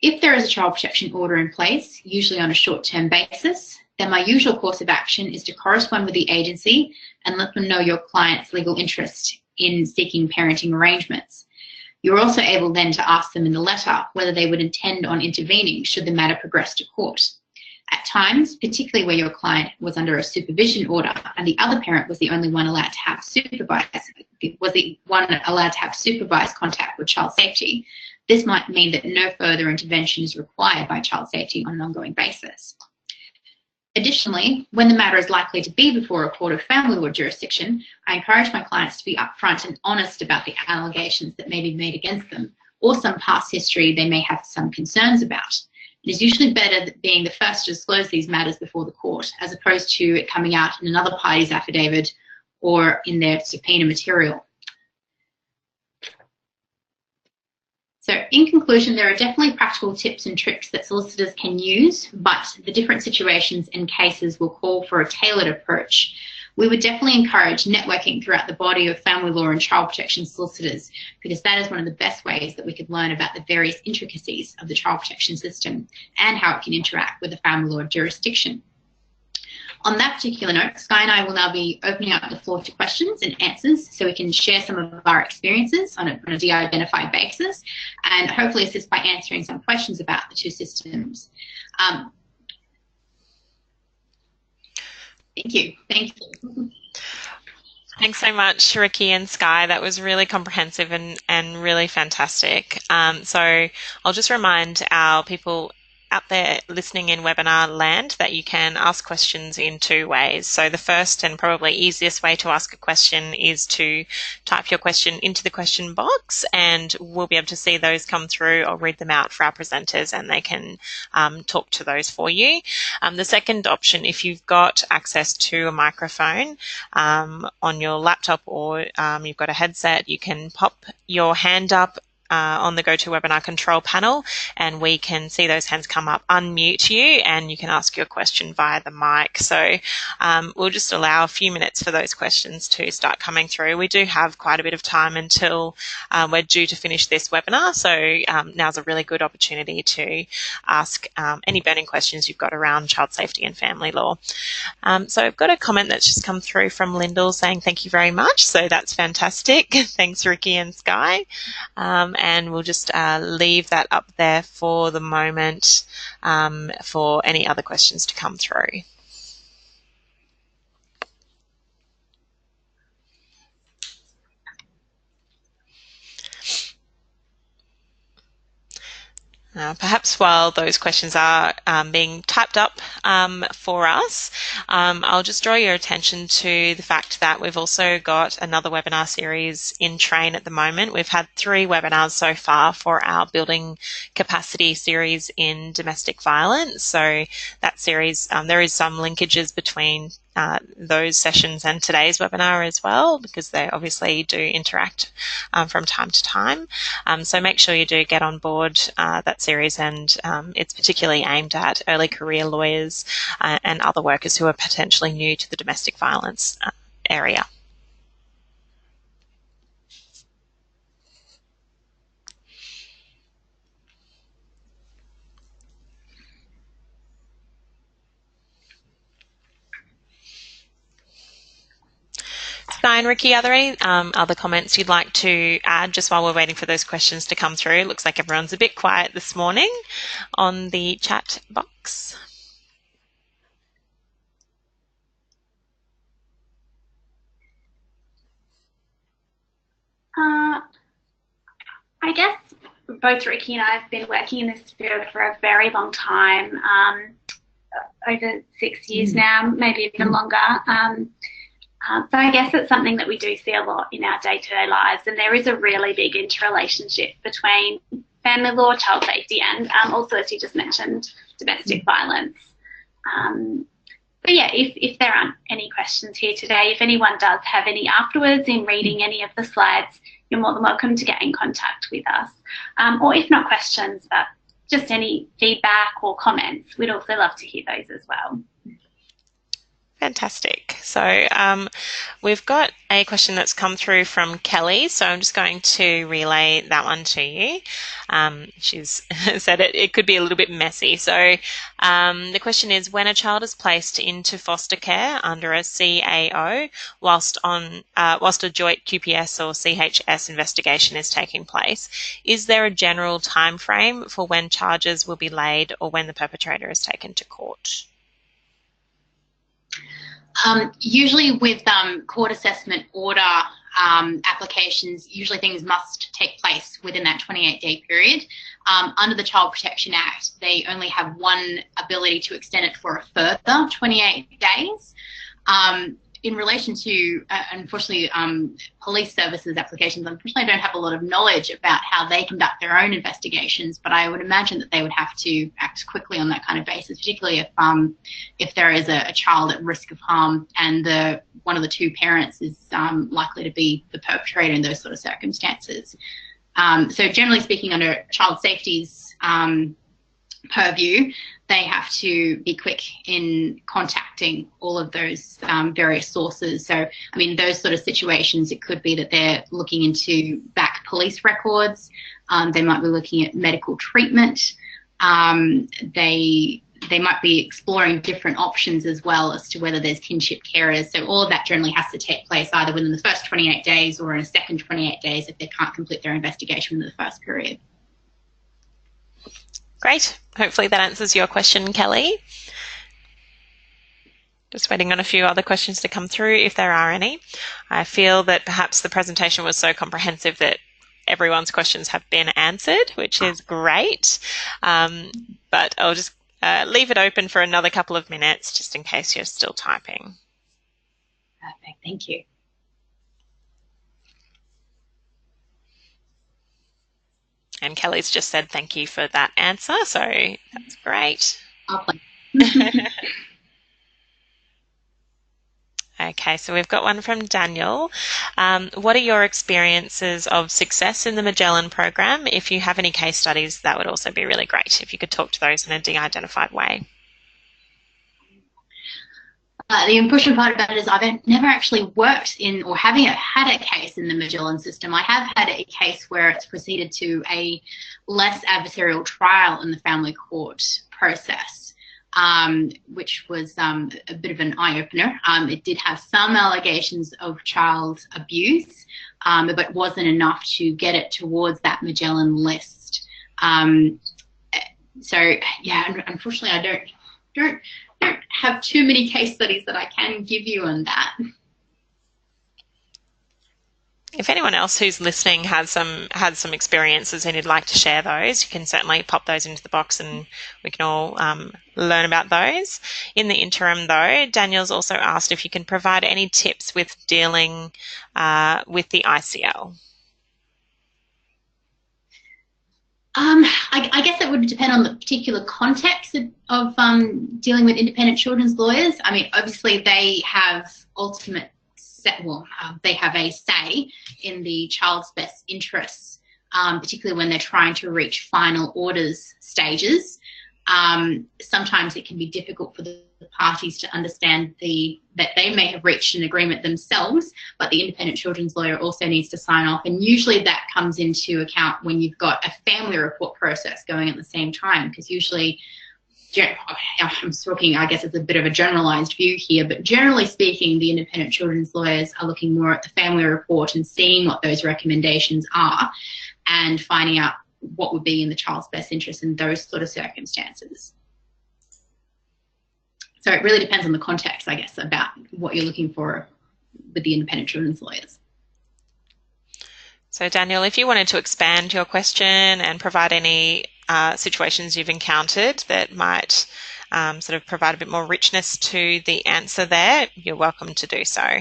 Speaker 2: If there is a child protection order in place, usually on a short-term basis, then my usual course of action is to correspond with the agency and let them know your client's legal interest in seeking parenting arrangements. You're also able then to ask them in the letter whether they would intend on intervening should the matter progress to court. At times, particularly where your client was under a supervision order and the other parent was the only one allowed to have supervised contact with child safety, this might mean that no further intervention is required by child safety on an ongoing basis. Additionally, when the matter is likely to be before a court of family law jurisdiction, I encourage my clients to be upfront and honest about the allegations that may be made against them, or some past history they may have some concerns about. It is usually better being the first to disclose these matters before the court, as opposed to it coming out in another party's affidavit or in their subpoena material. So in conclusion, there are definitely practical tips and tricks that solicitors can use, but the different situations and cases will call for a tailored approach. We would definitely encourage networking throughout the body of family law and child protection solicitors, because that is one of the best ways that we could learn about the various intricacies of the child protection system and how it can interact with the family law jurisdiction. On that particular note, Sky and I will now be opening up the floor to questions and answers so we can share some of our experiences on a de-identified basis and hopefully assist by answering some questions about the two systems. Thank you. Thank you.
Speaker 1: Thanks so much, Ricky and Sky. That was really comprehensive and really fantastic. So I'll just remind our people out there listening in webinar land that you can ask questions in two ways. So the first and probably easiest way to ask a question is to type your question into the question box, and we'll be able to see those come through. I'll read them out for our presenters and they can talk to those for you. The second option, if you've got access to a microphone on your laptop or you've got a headset, you can pop your hand up on the GoToWebinar control panel, and we can see those hands come up, unmute you, and you can ask your question via the mic. So we'll just allow a few minutes for those questions to start coming through. We do have quite a bit of time until we're due to finish this webinar, so now's a really good opportunity to ask any burning questions you've got around child safety and family law. So I've got a comment that's just come through from Lyndall saying thank you very much, so that's fantastic. Thanks, Ricky and Sky. And we'll just leave that up there for the moment for any other questions to come through. Perhaps while those questions are being typed up for us, I'll just draw your attention to the fact that we've also got another webinar series in train at the moment. We've had 3 webinars so far for our Building Capacity series in domestic violence. So that series, there is some linkages between those sessions and today's webinar as well, because they obviously do interact from time to time. So make sure you do get on board that series, and it's particularly aimed at early career lawyers and other workers who are potentially new to the domestic violence area. Sky and Ricky, are there any other comments you'd like to add just while we're waiting for those questions to come through? It looks like everyone's a bit quiet this morning on the chat box.
Speaker 3: I guess both Ricky and I have been working in this field for a very long time, over 6 years now, maybe even longer. So I guess it's something that we do see a lot in our day-to-day lives, and there is a really big interrelationship between family law, child safety, and also, as you just mentioned, domestic violence. But yeah, if there aren't any questions here today, if anyone does have any afterwards in reading any of the slides, you're more than welcome to get in contact with us. Or if not questions, but just any feedback or comments, we'd also love to hear those as well.
Speaker 1: Fantastic. So we've got a question that's come through from Kelly, so I'm just going to relay that one to you. She's said it could be a little bit messy. So the question is, when a child is placed into foster care under a CAO whilst a joint QPS or CHS investigation is taking place, is there a general time frame for when charges will be laid or when the perpetrator is taken to court?
Speaker 2: Usually with court assessment order applications, usually things must take place within that 28-day period. Under the Child Protection Act, they only have one ability to extend it for a further 28 days. In relation to, unfortunately, police services applications, unfortunately, I don't have a lot of knowledge about how they conduct their own investigations, but I would imagine that they would have to act quickly on that kind of basis, particularly if there is a child at risk of harm and one of the 2 parents is likely to be the perpetrator in those sort of circumstances. So generally speaking, under child safety's purview, they have to be quick in contacting all of those various sources. So, I mean, those sort of situations, it could be that they're looking into back police records. They might be looking at medical treatment. They might be exploring different options as well as to whether there's kinship carers. So all of that generally has to take place either within the first 28 days or in a second 28 days if they can't complete their investigation in the first period.
Speaker 1: Great. Hopefully that answers your question, Kelly. Just waiting on a few other questions to come through if there are any. I feel that perhaps the presentation was so comprehensive that everyone's questions have been answered, which is great. But I'll just leave it open for another couple of minutes just in case you're still typing.
Speaker 2: Perfect. Thank you.
Speaker 1: And Kelly's just said thank you for that answer, so that's great. Okay, so we've got one from Daniel. What are your experiences of success in the Magellan program? If you have any case studies, that would also be really great if you could talk to those in a de-identified way.
Speaker 2: The unfortunate part about it is I've never actually worked in or having had a case in the Magellan system. I have had a case where it's proceeded to a less adversarial trial in the family court process, which was a bit of an eye-opener. It did have some allegations of child abuse, but wasn't enough to get it towards that Magellan list. So yeah, unfortunately, I don't have too many case studies that I can give you on that.
Speaker 1: If anyone else who's listening had some experiences and you'd like to share those, you can certainly pop those into the box and we can all learn about those. In the interim, though, Daniel's also asked if you can provide any tips with dealing with the ICL.
Speaker 2: I guess it would depend on the particular context of dealing with independent children's lawyers. I mean, obviously they have they have a say in the child's best interests, particularly when they're trying to reach final orders stages. Sometimes it can be difficult for the parties to understand that they may have reached an agreement themselves, but the independent children's lawyer also needs to sign off. And usually that comes into account when you've got a family report process going at the same time, because usually, I'm talking, I guess it's a bit of a generalized view here, but generally speaking, the independent children's lawyers are looking more at the family report and seeing what those recommendations are and finding out what would be in the child's best interest in those sort of circumstances. So it really depends on the context, I guess, about what you're looking for with the independent children's lawyers.
Speaker 1: So Daniel, if you wanted to expand your question and provide any situations you've encountered that might sort of provide a bit more richness to the answer there, you're welcome to do so.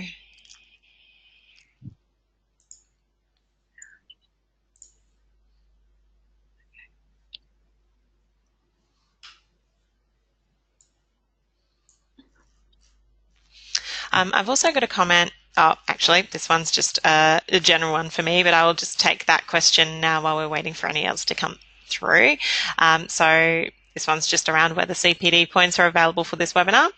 Speaker 1: I've also got a comment. Oh, actually, this one's just a general one for me, but I will just take that question now while we're waiting for any else to come through. So this one's just around whether CPD points are available for this webinar.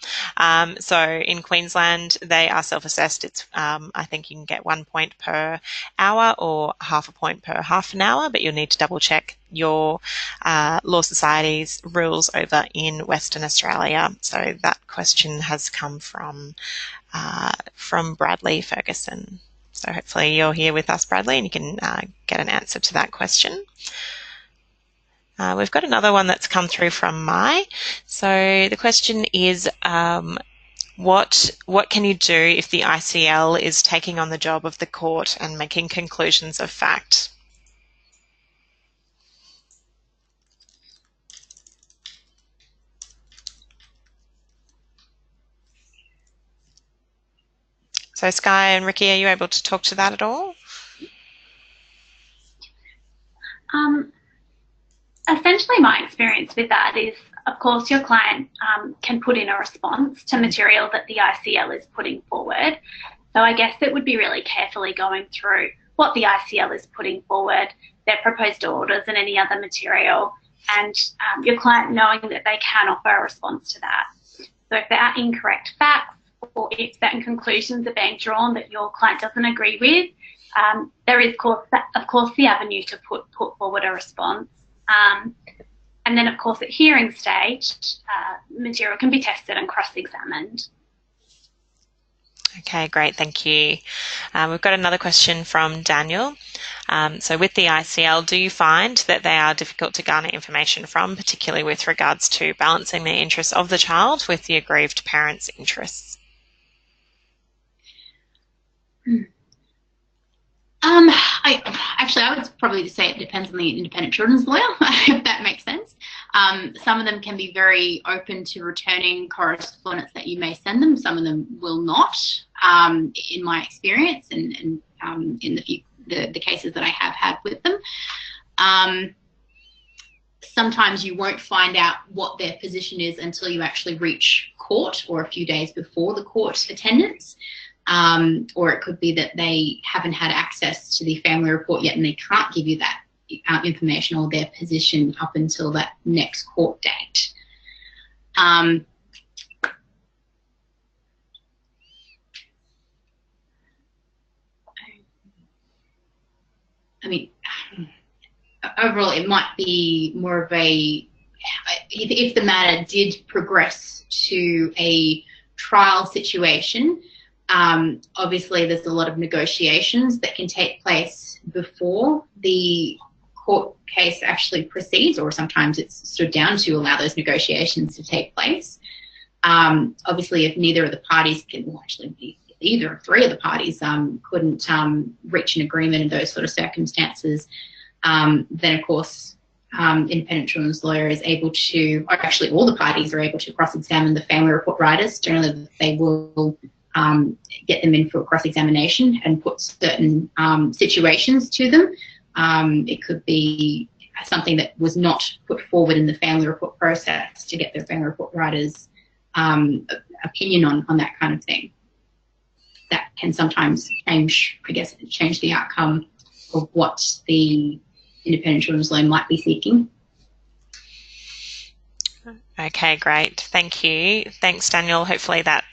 Speaker 1: So in Queensland, they are self-assessed. It's I think you can get 1 point per hour or half a point per half an hour, but you'll need to double check your Law Society's rules over in Western Australia. So that question has come from Bradley Ferguson. So hopefully you're here with us, Bradley, and you can get an answer to that question. We've got another one that's come through from Mai. So the question is, what can you do if the ICL is taking on the job of the court and making conclusions of fact? So Sky and Ricky, are you able to talk to that at all?
Speaker 3: Essentially, my experience with that is, of course, your client can put in a response to material that the ICL is putting forward. So I guess it would be really carefully going through what the ICL is putting forward, their proposed orders and any other material, and your client knowing that they can offer a response to that. So if there are incorrect facts or if certain conclusions are being drawn that your client doesn't agree with, there is, of course, the avenue to put forward a response. And then, of course, at hearing stage, material can be tested and cross-examined.
Speaker 1: Okay, great, thank you. We've got another question from Daniel. So with the ICL, do you find that they are difficult to garner information from, particularly with regards to balancing the interests of the child with the aggrieved parent's interests?
Speaker 2: I would probably just say it depends on the independent children's lawyer, if that makes sense. Some of them can be very open to returning correspondence that you may send them. Some of them will not, in my experience, and in the cases that I have had with them. Sometimes you won't find out what their position is until you actually reach court or a few days before the court attendance. Or it could be that they haven't had access to the family report yet and they can't give you that information or their position up until that next court date. I mean, overall, it might be more of a, if the matter did progress to a trial situation, obviously there's a lot of negotiations that can take place before the court case actually proceeds, or sometimes it's stood down to allow those negotiations to take place. Obviously, if neither of the parties can, well, actually, if either or three of the parties couldn't reach an agreement in those sort of circumstances, then of course independent children's lawyer is able to, or actually all the parties are able to cross-examine the family report writers. Generally they will get them in for cross-examination and put certain situations to them. It could be something that was not put forward in the family report process to get their family report writers' opinion on that kind of thing. That can sometimes change, I guess, change the outcome of what the independent children's lawyer might be seeking.
Speaker 1: Okay, great. Thank you. Thanks, Daniel. Hopefully that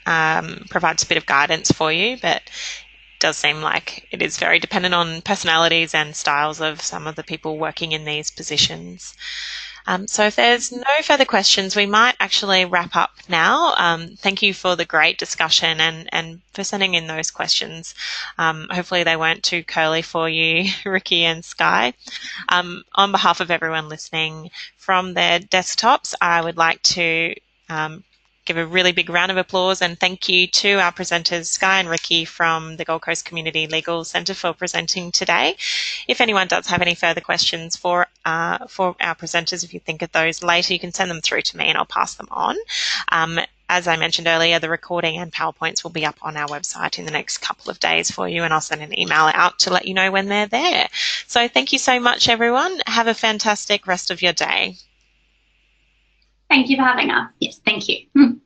Speaker 1: provides a bit of guidance for you, but it does seem like it is very dependent on personalities and styles of some of the people working in these positions. So if there's no further questions, we might actually wrap up now. Thank you for the great discussion and for sending in those questions. Hopefully they weren't too curly for you, Ricky and Sky. On behalf of everyone listening from their desktops, I would like to give a really big round of applause and thank you to our presenters, Sky and Ricky from the Gold Coast Community Legal Centre for presenting today. If anyone does have any further questions for our presenters, if you think of those later, you can send them through to me and I'll pass them on. As I mentioned earlier, the recording and PowerPoints will be up on our website in the next couple of days for you, and I'll send an email out to let you know when they're there. So thank you so much, everyone. Have a fantastic rest of your day.
Speaker 3: Thank you for having us.
Speaker 2: Yes, thank you.